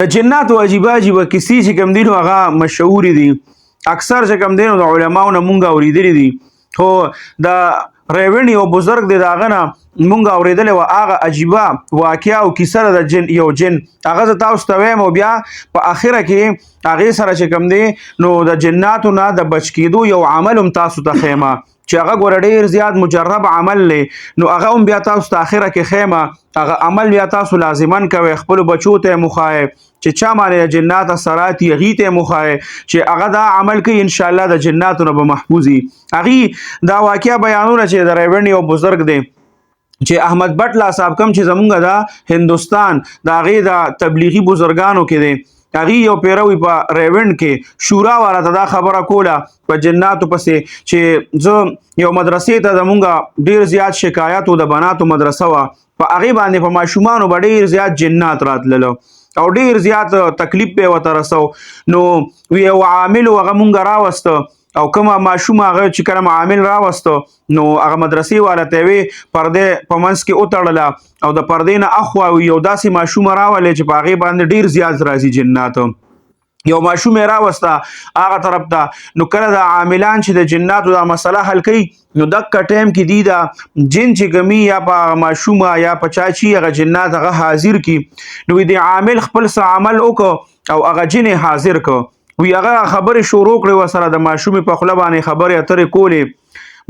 د جناتو عجیبه عجیبه کیسې چې کوم دي نو هغه مشهورې دي. اکثر چې کوم دی نو د علماو نه مونږ اورېدلي دي. خو د ریوڼ یو بزرګ دی، د هغه نه مونږ اورېدلې وه هغه عجیبه واقعه او کیسه ده د یو جن. هغه زه تاسو ته وایم او بیا په اخره کې هغې سره چې کوم دی نو د جناتو نه د بچ کېدو یو عمل هم تاسو ته ښیمه چې هغه ګوره ډېر زیات مجرب عمل دی. نو هغه هم بیا تاسو ته اخره کې ښیمه. هغه عمل بیا تاسو لازمن کوئ، خپلو بچو ته یې مخایئ چې چا باندې د جنات اثرات یي هغې ته یې مخایئ چې هغه دا عمل کوي انشاءالله د جناتو نه به محفوظ وي. هغې دا واقعه بیانونه چې د ریوڼ یو بزرګ دی چې احمد بټ لا صاحب کوم چې زمونږ د هندوستان د هغې د تبلیغي بزرګانو کې دی، هغې یو پیروي په ریوڼ کې شورا والا ته دا خبره کوله په جناتو پسې چې زه یو مدرسې ته زمونږ ډېر زیات شکایت و، د بناتو مدرسه وه، په هغې باندې په ماشومانو به ډېر زیات جنات راتلله او ډېر زیات تکلیف به یې ورته رسو. نو یو عامل هغه مونږ راوسته او کومه ماشوم هغه چې کله عامل راوسته نو هغه مدرسې والا ته یې وې پردې په منځ کې وتړله او د پردې نه اخوا یو داسې ماشوم راولې چې په هغې باندې ډېر زیات راځي جنات. یو ماشوم یې راوسته هغه طرف ته. نو کله د عاملان چې د جناتو دا مسله حل کوي نو دقه ټایم کې دي دا جن چې کمي یا په ماشومه یا په چا چې هغه جنات هغه حاضر کی. نو د عامل خپل څه عمل وکړو او هغه جن حاضر کو، وی هغه خبرې شروع کړې ورسره د ماشومې په خوله باندې خبرې اترې کولې.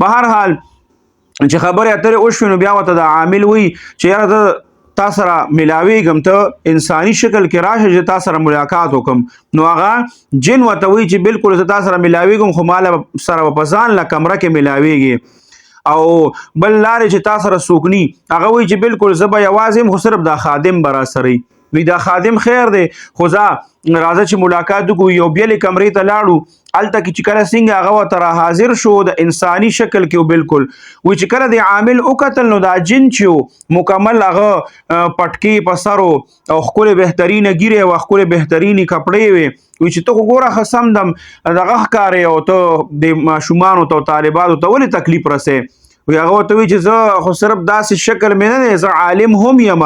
په هر حال چې خبرې اترې وشوې نو بیا ورته د عامل وی چې یاره زه تا سره ملاویږم، ته انساني شکل کې راشه چې تا سره ملاقات وکم. نو هغه جن ورته وی چې بالکل زه تا سره ملاویږم خو ما سره به په ځان له کمره کې ملاویږي او بل لارې چې تا سره څوک ني. هغه وی چې بالکل زه به یوازې یم خو صرف دا خادم به راسره وي. وی دا خادم خیر دی خو ځه راځه چې ملاقات وکړو. یو بلې کمرې ته لاړو، هلته کې چې کله څنګه هغه ورته را حاضر شو د انساني شکل کې بالکل، وی چې کله د عامل وکتل نو دا جن چې مکمل هغه پټکې په سر او ښکلې بهترینه ګیرې وه، ښکلې بهترینې کپړې وې. وی چې ته خو ګوره ښه سم دم دغه ښکارې او ته د ماشومانو ته او طالبانو ته ولې تکلیف رسې. وی هغه ورته وی چې زه خو صرف داسې شکل مې نه دی، زه عالم هم یم.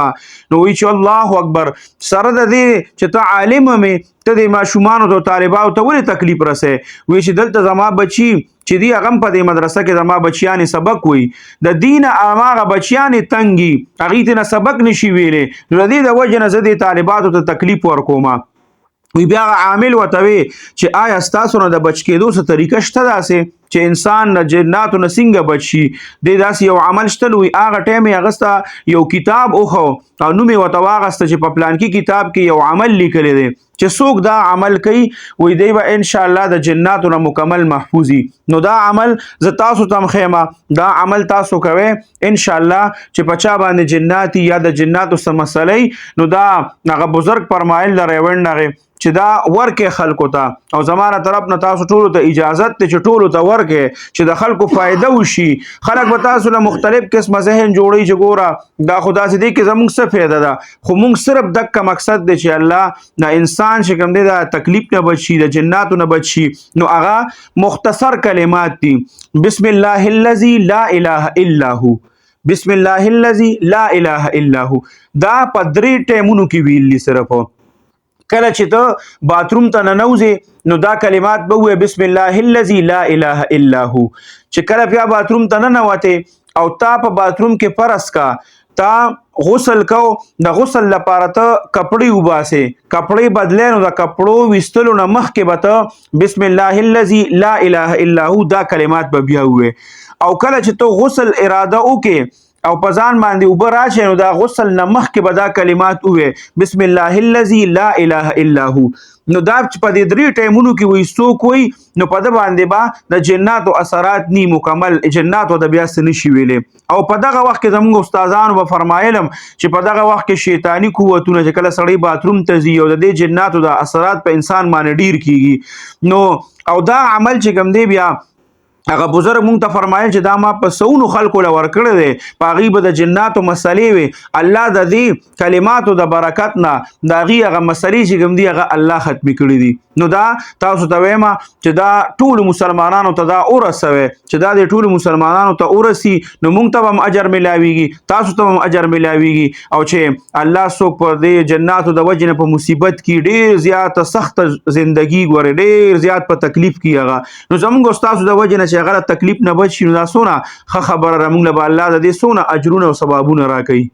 نو وی چې الله اکبر، سره د دې چې ته عالم مې ته د ماشومانو ته طالبانو ته ولې تکلیف رسې. وی چې دلته زما بچي چې دي هغه په دې مدرسه کې زما بچیانې سبق وی، د دین هماغه بچیانې تنګي هغې ته نه سبق نشي ویلی، نو د دې د وجې نه زه دې طالباتو ته تکلیف ورکوم. وی بیا عامل ورته وی چې آیا ستاسو نه د بچ کېدو څه طریقه شته داسې چې انسان د جناتو نه څنګه بچ شي؟ دی داسې یو عمل شته. وی هغه ټایم یې اغسته یو کتاب وښو او نوم یې ورته واغسته چې په پلانکي کتاب کې یو عمل لیکلی دی چې څوک دا عمل کوي وی دی به انشاءالله د جناتو نه مکمل محفوظ وي. نو دا عمل زه تاسو ته هم ښیمه، دا عمل تاسو کوئ انشاءالله چې په چا باندې جنات یا د جناتو څه مسئله نو دا هغه بزرګ فرمایل د ریوڼ هغې چې دا ورکې خلکو ته او زمانه طرف نه تاسو ټولو ته اجازت دی چې ټولو ته ورکې چې د خلکو فایده وشي. خلک به تاسو له مختلف قسمه ذهن جوړوي چې ګوره دا خو داسې دی کې زموږ څه فایده ده، خو موږ صرف دقه مقصد دی چې الله د انسان چې کوم دی د تکلیف نه بچ شي، د جناتو نه بچ شي. نو هغه مختصر کلمات دي: بسم الله الذي لا اله الا هو، بسم الله الذي لا اله الا هو. دا په 3 ټیمونو کې ویلي. صرف کله چې ته باتروم ته ننوځې نو دا کلمات به ووایې بسم الله الذي لا اله الا هو. چې کله بیا باتروم ته ننوتې او تا په باتروم کې فرض کا تا غسل کو، د غسل لپاره ته کپړې وباسې، کپړې بدلې نو د کپړو ویستلو نه مخکې به ته بسم الله الذي لا اله الا هو دا کلمات به بیا ووایې. او کله چې ته غسل اراده وکې او په ځان باندې اوبه راشي نو دا غسل نه مخکې به دا کلمات ووایې بسم الله الذي لا اله الا هو. نو دا چې په دې 3 ټایمونو کې وایي څوک وایي نو په ده باندې به د جناتو اثرات نی مکمل، جناتو ته بیا څه نشي ویلی. او په دغه وخت کې زموږ استادانو به فرمایلم چې په دغه وخت کې شیطاني قوتونه چې کله سړی باتروم ته ځي او د دې جناتو د اثرات په انسان باندې ډیر کیږي. نو او دا عمل چې کوم دی بیا هغه بزرګ مونږ ته فرمایل چې دا ما په سونو خلکو له ورکړی دی په هغې به د جناتو مسلې وي الله د دې کلماتو د برکت نه د هغې هغه مسلې چې کوم دي هغه الله ختمې کړي دي نو دا تاسو ته وایم چې دا ټولو مسلمانانو ته دا ورسوي چې دا د ټولو مسلمانانو ته ورسي نو مونږ ته هم اجر ملاویږي تاسو ته هم اجر ملاویږي او چې الله څوک په دې جناتو د وجې نه په مصیبت کې ډېر زیاته سخته زندګي ګوري ډېر زیات په تکلیف کې هغه نو زمونږ ستاسو د وجې نه چې هغه تکلیف نه بچ شي نو دا څونه ښه خبره ده مونږ له به الله د دې څونه اجرونه او ثوابونه راکوي